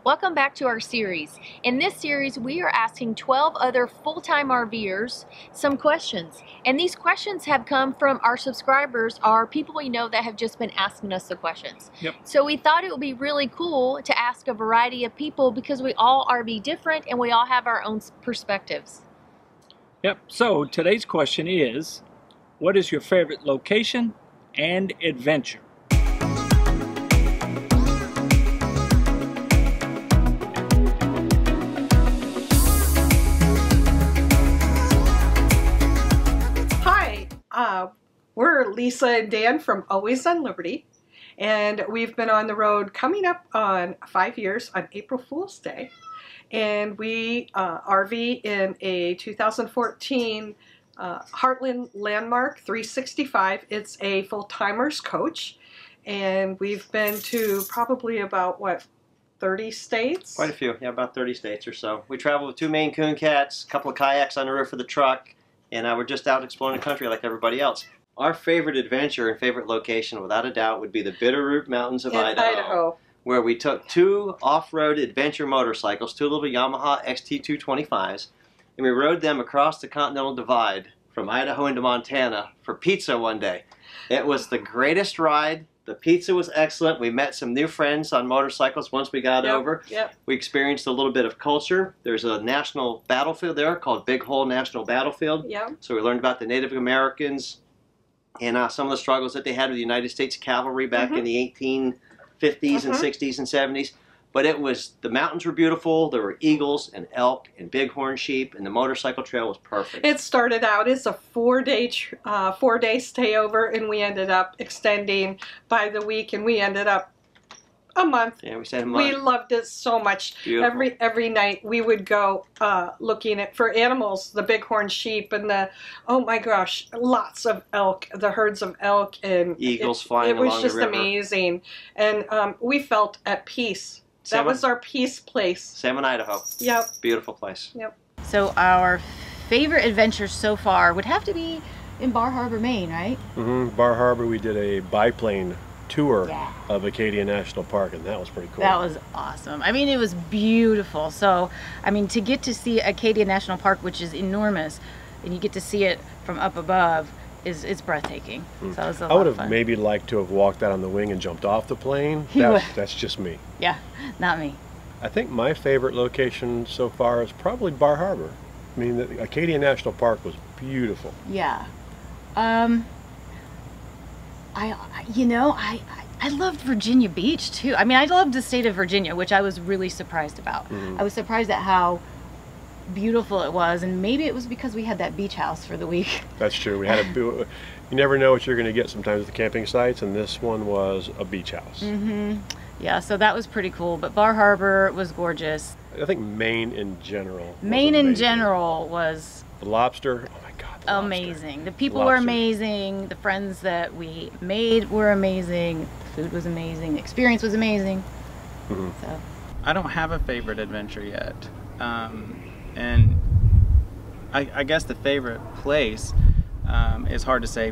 Welcome back to our series. In this series, we are asking 12 other full-time RVers some questions. And these questions have come from our subscribers, our people we know that have just been asking us the questions. Yep. So we thought it would be really cool to ask a variety of people because we all RV different and we all have our own perspectives. Yep, so today's question is, what is your favorite location and adventure? We're Lisa and Dan from Always on Liberty, and we've been on the road coming up on 5 years on April Fool's Day, and we RV in a 2014 Heartland Landmark 365. It's a full-timers coach, and we've been to probably about, what, 30 states? Quite a few, yeah, about 30 states or so. We travel with 2 Maine Coon cats, a couple of kayaks on the roof of the truck, and we're just out exploring the country like everybody else. Our favorite adventure and favorite location, without a doubt, would be the Bitterroot Mountains of Idaho, where we took 2 off-road adventure motorcycles, 2 little Yamaha XT225s, and we rode them across the Continental Divide from Idaho into Montana for pizza one day. It was the greatest ride. The pizza was excellent. We met some new friends on motorcycles once we got over. Yep. We experienced a little bit of culture. There's a national battlefield there called Big Hole National Battlefield. Yep. So we learned about the Native Americans and some of the struggles that they had with the United States cavalry back in the 1850s and 60s and 70s. But it was, the mountains were beautiful, there were eagles and elk and bighorn sheep, and the motorcycle trail was perfect. It started out as a 4-day stayover, and we ended up extending by the week, and we ended up a month. Yeah, we stayed a month. We loved it so much. Beautiful. Every night we would go looking for animals, the bighorn sheep and the, oh my gosh, lots of elk, the herds of elk and eagles flying along the river. It was just amazing, and we felt at peace. That was our peace place. Salmon, Idaho. Yep. Beautiful place. Yep. So our favorite adventure so far would have to be in Bar Harbor, Maine, right? Bar Harbor, we did a biplane tour of Acadia National Park, and that was pretty cool. That was awesome. I mean, it was beautiful. So, I mean, to get to see Acadia National Park, which is enormous, and you get to see it from up above, it's breathtaking. So it was a lot of fun. I would have maybe liked to have walked out on the wing and jumped off the plane. That's just me. Yeah, not me. I think my favorite location so far is probably Bar Harbor. I mean, the Acadia National Park was beautiful. Yeah. I loved Virginia Beach too. I mean, I loved the state of Virginia, which I was really surprised about. I was surprised at how beautiful it was, and maybe it was because we had that beach house for the week. That's true. We had you never know what you're going to get sometimes at the camping sites, and this one was a beach house. Yeah, so that was pretty cool. But Bar Harbor was gorgeous. I think Maine in general. Maine in general was the lobster. Oh my God, the amazing. Lobster. The people were amazing. The friends that we made were amazing. The food was amazing. The experience was amazing. So I don't have a favorite adventure yet. And I guess the favorite place is hard to say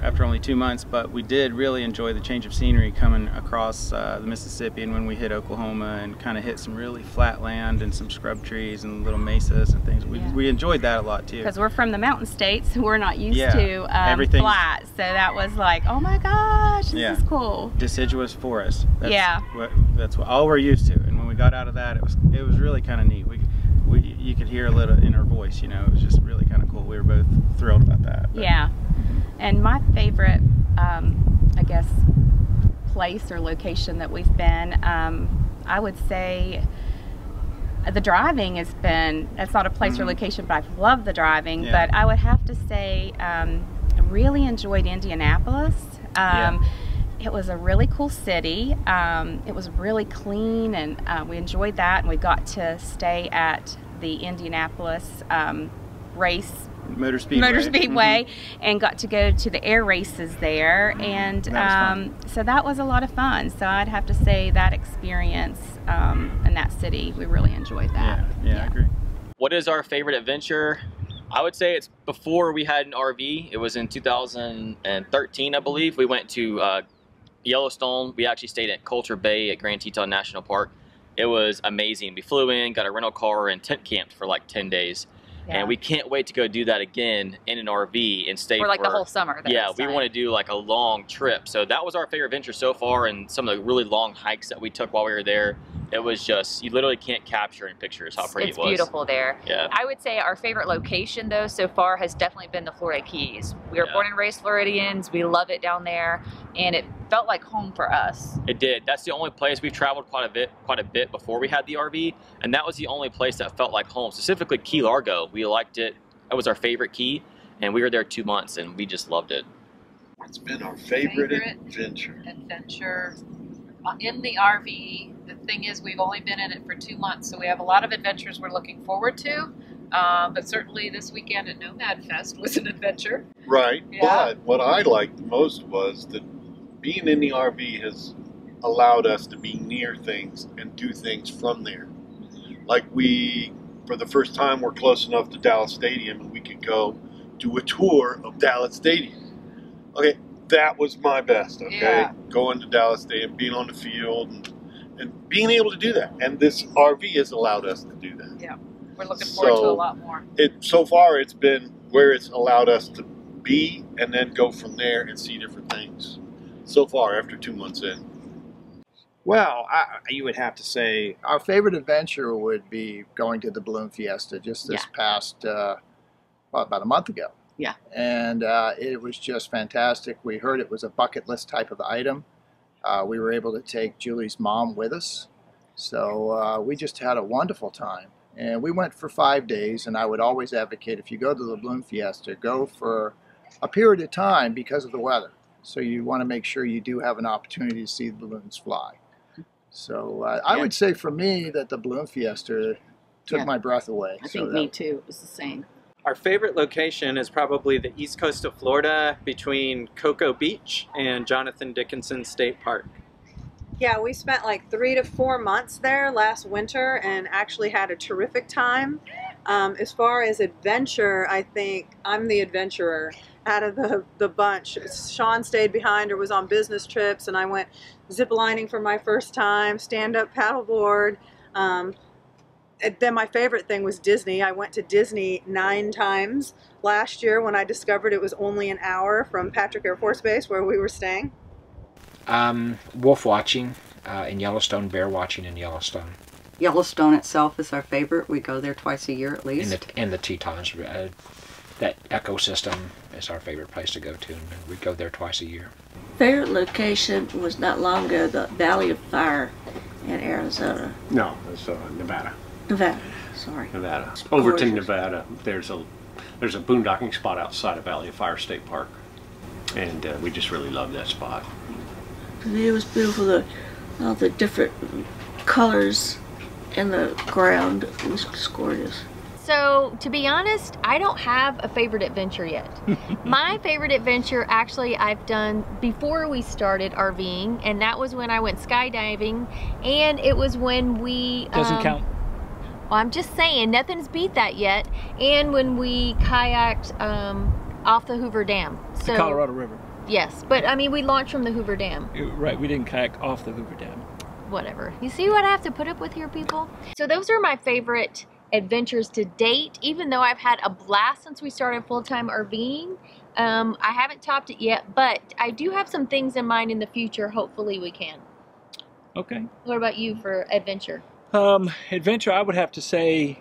after only 2 months, but we did really enjoy the change of scenery coming across the Mississippi, and when we hit Oklahoma and kind of hit some really flat land and some scrub trees and little mesas and things. We enjoyed that a lot too. Because we're from the mountain states, we're not used to flat, so that was like, oh my gosh, this is cool. Deciduous forest. That's what all we're used to, and when we got out of that, it was really kind of neat. You could hear a little in our voice, you know, it was just really kind of cool. We were both thrilled about that. But. Yeah, and my favorite, I guess, place or location that we've been, I would say the driving has been, that's not a place or location, but I've loved the driving, but I would have to say I really enjoyed Indianapolis. It was a really cool city. It was really clean, and we enjoyed that, and we got to stay at the Indianapolis Motor Speedway, and got to go to the air races there, and so that was a lot of fun. So I'd have to say that experience in that city, we really enjoyed that. Yeah, I agree. What is our favorite adventure? I would say it's before we had an RV. It was in 2013, I believe. We went to Yellowstone. We actually stayed at Coulter Bay at Grand Teton National Park. It was amazing. We flew in, got a rental car, and tent camped for like 10 days. Yeah. And we can't wait to go do that again in an RV and stay for like the whole summer. Yeah, we want to do like a long trip. So that was our favorite adventure so far, and some of the really long hikes that we took while we were there. It was just, you literally can't capture in pictures how pretty it was. It's beautiful there. Yeah. I would say our favorite location though so far has definitely been the Florida Keys. We were born and raised Floridians. We love it down there, and it felt like home for us. It did. That's the only place we've traveled quite a bit before we had the RV, and that was the only place that felt like home. Specifically Key Largo. We liked it. That was our favorite key, and we were there 2 months, and we just loved it. What's been our favorite adventure? In the RV. The thing is, we've only been in it for 2 months, so we have a lot of adventures we're looking forward to. But certainly this weekend at Nomad Fest was an adventure. Right, Yeah. but what I liked the most was that being in the RV has allowed us to be near things and do things from there. Like for the first time, we're close enough to Dallas Stadium and we could go do a tour of Dallas Stadium. Okay, that was my best, okay? Yeah. Going to Dallas Stadium, being on the field, and being able to do that. And this RV has allowed us to do that. Yeah, we're looking forward to a lot more. So far, it's been where it's allowed us to be and then go from there and see different things. So far, after 2 months in. Well, you would have to say our favorite adventure would be going to the Balloon Fiesta just this past, about a month ago. Yeah. And it was just fantastic. We heard it was a bucket list type of item. We were able to take Julie's mom with us. So we just had a wonderful time. And we went for 5 days, and I would always advocate if you go to the Balloon Fiesta, go for a period of time because of the weather. So you want to make sure you do have an opportunity to see the balloons fly. So I would say for me that the Balloon Fiesta took my breath away. I think me too. It was the same. Our favorite location is probably the east coast of Florida between Cocoa Beach and Jonathan Dickinson State Park. Yeah, we spent like 3 to 4 months there last winter and actually had a terrific time. As far as adventure, I think I'm the adventurer out of the bunch. Shawn stayed behind or was on business trips, and I went ziplining for my first time, stand-up paddleboard. And then my favorite thing was Disney. I went to Disney 9 times last year when I discovered it was only an hour from Patrick Air Force Base where we were staying. Wolf watching in Yellowstone, bear watching in Yellowstone. Yellowstone itself is our favorite. We go there twice a year at least. In the Tetons, that ecosystem is our favorite place to go to, and we go there twice a year. Favorite location was not long ago the Valley of Fire in Arizona. No, it's Nevada. Nevada, sorry. Nevada. Overton, Nevada. There's a boondocking spot outside of Valley of Fire State Park, and we just really love that spot. It was beautiful. All the different colors in the ground. It was just gorgeous. So, to be honest, I don't have a favorite adventure yet. My favorite adventure, actually, I've done before we started RVing, and that was when I went skydiving, and it was when we... Doesn't count. Well, I'm just saying, nothing's beat that yet, and when we kayaked off the Hoover Dam. So, the Colorado River. Yes, but I mean, we launched from the Hoover Dam. Right, we didn't kayak off the Hoover Dam. Whatever. You see what I have to put up with here, people? So those are my favorite adventures to date, even though I've had a blast since we started full-time RVing. I haven't topped it yet, but I do have some things in mind in the future. Hopefully we can. Okay. What about you for adventure? Adventure, I would have to say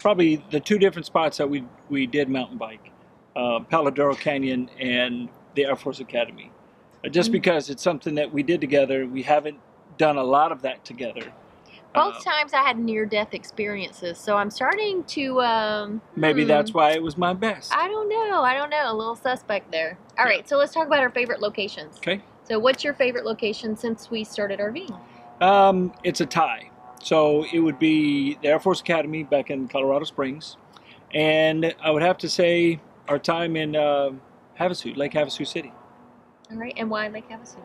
probably the 2 different spots that we did mountain bike. Paladero Canyon and the Air Force Academy. Just because it's something that we did together. We haven't done a lot of that together. Both times I had near-death experiences, so I'm starting to... maybe that's why it was my best. I don't know. A little suspect there. All right, so let's talk about our favorite locations. Okay. So what's your favorite location since we started RVing? It's a tie. So it would be the Air Force Academy back in Colorado Springs. And I would have to say our time in Havasu, Lake Havasu City. All right, and why Lake Havasu?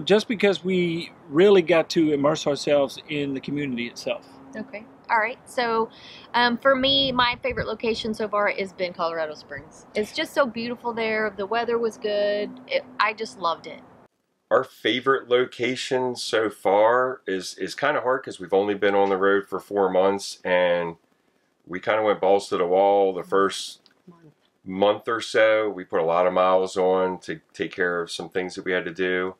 Just because we really got to immerse ourselves in the community itself. Okay. All right. So for me, my favorite location so far has been Colorado Springs. It's just so beautiful there. The weather was good. I just loved it. Our favorite location so far is kind of hard because we've only been on the road for 4 months, and we kind of went balls to the wall the first month or so. We put a lot of miles on to take care of some things that we had to do.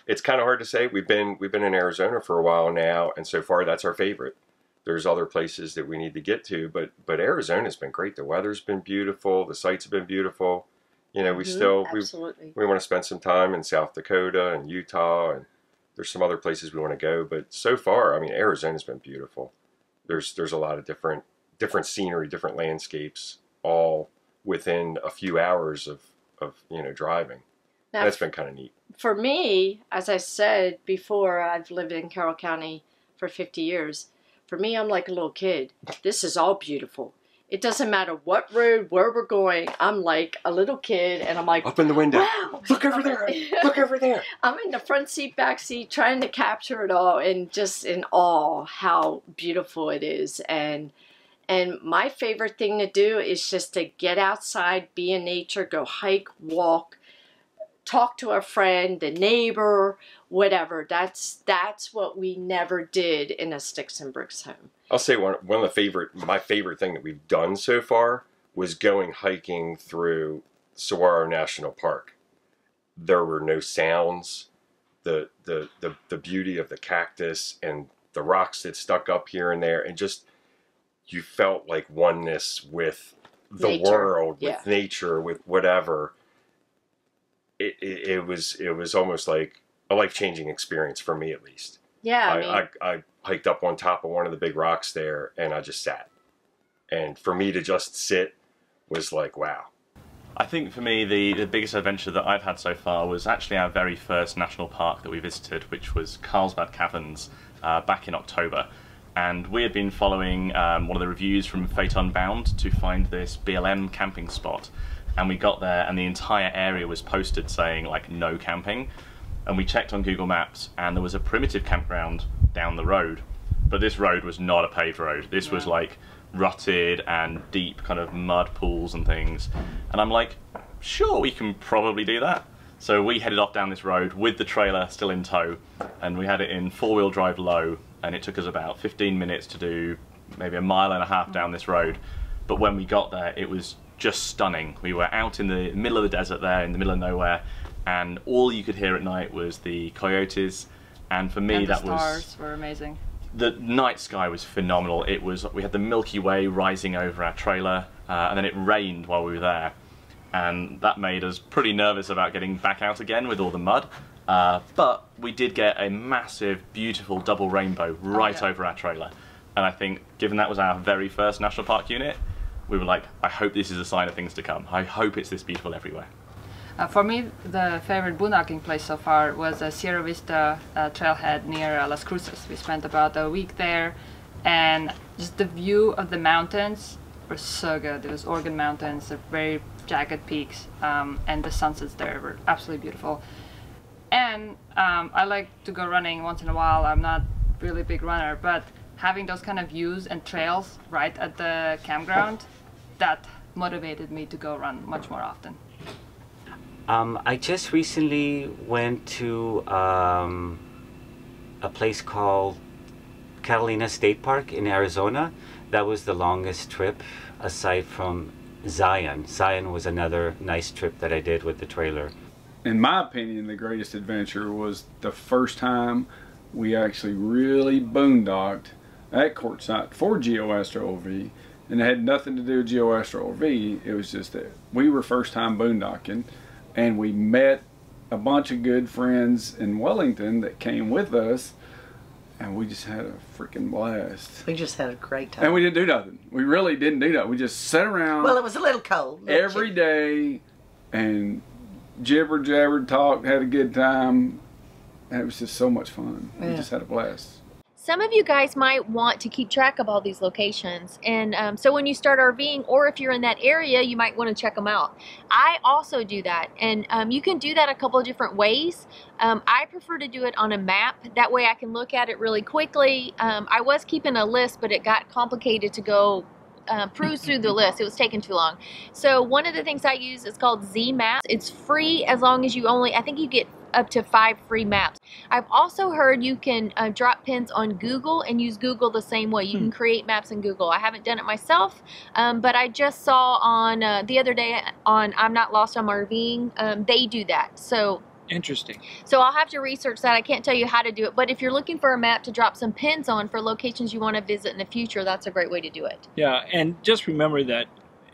It's kind of hard to say. We've been in Arizona for a while now, and so far that's our favorite. There's other places that we need to get to, but Arizona's been great. The weather's been beautiful. The sights have been beautiful. You know, we we want to spend some time in South Dakota and Utah, and there's some other places we want to go. But so far, I mean, Arizona's been beautiful. There's a lot of different scenery, different landscapes, all within a few hours of driving. Now, that's been kind of neat. For me, as I said before, I've lived in Carroll County for 50 years. For me, I'm like a little kid. This is all beautiful. It doesn't matter what road, where we're going. I'm like a little kid, and I'm like, up in the window. Wow! Look over there. Look over there. I'm in the front seat, back seat, trying to capture it all, and just in awe how beautiful it is. And my favorite thing to do is just to get outside, be in nature, go hike, walk, talk to a friend, the neighbor, whatever. That's what we never did in a sticks and bricks home. I'll say one of my favorite thing that we've done so far was going hiking through Saguaro National Park. There were no sounds. The beauty of the cactus and the rocks that stuck up here and there, and just you felt like oneness with the nature. world, with nature, with whatever. It was almost like a life-changing experience for me, at least. Yeah, I hiked up on top of one of the big rocks there, and I just sat. And for me to just sit was like, wow. I think for me, the biggest adventure that I've had so far was actually our very first national park that we visited, which was Carlsbad Caverns back in October. And we had been following one of the reviews from Fate Unbound to find this BLM camping spot. And we got there, and the entire area was posted saying, like, no camping. And we checked on Google Maps, and there was a primitive campground down the road. But this road was not a paved road. This was, like, rutted and deep kind of mud pools and things. And I'm like, sure, we can probably do that. So we headed off down this road with the trailer still in tow, and we had it in four-wheel drive low, and it took us about 15 minutes to do maybe a mile and a half down this road. But when we got there, it was just stunning. We were out in the middle of the desert there, in the middle of nowhere, and all you could hear at night was the coyotes. And for me, the stars were amazing. The night sky was phenomenal. We had the Milky Way rising over our trailer, and then it rained while we were there, and that made us pretty nervous about getting back out again with all the mud. But we did get a massive, beautiful double rainbow right over our trailer. And I think, given that was our very first national park unit, we were like, I hope this is a sign of things to come. I hope it's this beautiful everywhere. For me, the favorite boondocking place so far was Sierra Vista trailhead near Las Cruces. We spent about a week there, and just the view of the mountains were so good. It was Oregon mountains, they're very jagged peaks, and the sunsets there were absolutely beautiful. And I like to go running once in a while. I'm not really a big runner, but having those kind of views and trails right at the campground, that motivated me to go run much more often. I just recently went to a place called Catalina State Park in Arizona. That was the longest trip aside from Zion. Zion was another nice trip that I did with the trailer. In my opinion, the greatest adventure was the first time we actually really boondocked at Quartzsite for GeoAstro RV, and it had nothing to do with GeoAstro RV. It was just that we were first time boondocking, and we met a bunch of good friends in Wellington that came with us, and we just had a freaking blast. We just had a great time. And we didn't do nothing. We really didn't do that. We just sat around. Well, it was a little cold. Every day, and jibber jabbered, talked, had a good time. And it was just so much fun. We just had a blast. Some of you guys might want to keep track of all these locations, and so when you start RVing, or if you're in that area, you might want to check them out. I also do that, and you can do that a couple of different ways. I prefer to do it on a map. That way I can look at it really quickly. I was keeping a list, but it got complicated to go peruse through the list. It was taking too long. So one of the things I use is called Z Maps. It's free as long as you I think you get up to 5 free maps. I've also heard you can drop pins on Google and use Google the same way. You can create maps in Google. I haven't done it myself, but I just saw on the other day on I'm Not Lost on RVing, they do that. So interesting. So I'll have to research that. I can't tell you how to do it, but if you're looking for a map to drop some pins on for locations you want to visit in the future, that's a great way to do it. Yeah, and just remember that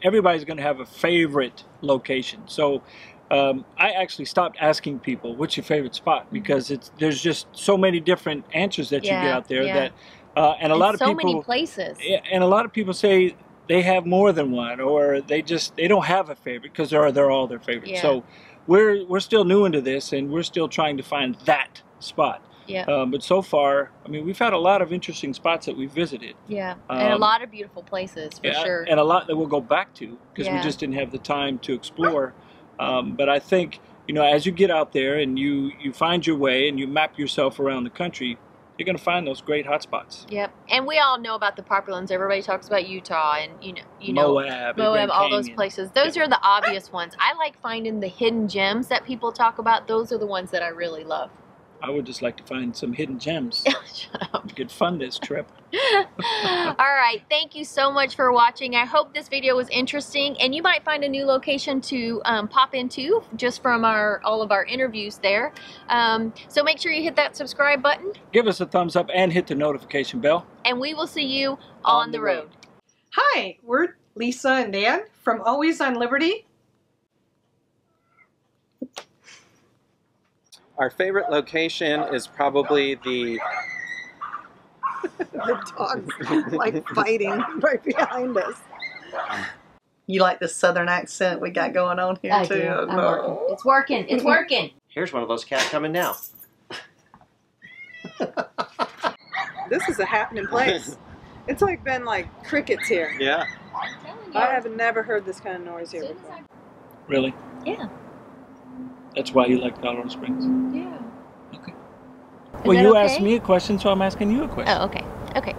everybody's going to have a favorite location. So I actually stopped asking people what's your favorite spot, because there's just so many different answers that you get out there that and a lot of so people, many places, and a lot of people say they have more than one, or they don't have a favorite because they're all their favorites. So we're still new into this, and we're still trying to find that spot. But so far, I mean, we've had a lot of interesting spots that we've visited. And a lot of beautiful places for sure. And a lot that we'll go back to because we just didn't have the time to explore. But I think, you know, as you get out there and you find your way and you map yourself around the country, you're going to find those great hot spots. And we all know about the popular ones. Everybody talks about Utah and you know Moab, all those places. Those are the obvious ones. I like finding the hidden gems that people talk about. Those are the ones that I really love. I would just like to find some hidden gems. Shut up. We could fund this trip. All right, thank you so much for watching. I hope this video was interesting, and you might find a new location to pop into just from all of our interviews there. So make sure you hit that subscribe button. Give us a thumbs up and hit the notification bell. And we will see you on the road. Hi, we're Lisa and Dan from Always on Liberty. Our favorite location is probably the dog's like fighting right behind us. You like the southern accent we got going on here too? I'm working. It's working. It's working. Here's one of those cats coming now. This is a happening place. It's like been like crickets here. Yeah. I have never heard this kind of noise here before. Really? Yeah. That's why you like Colorado Springs? Yeah. Okay. Well, you asked me a question, so I'm asking you a question. Oh, okay. Okay.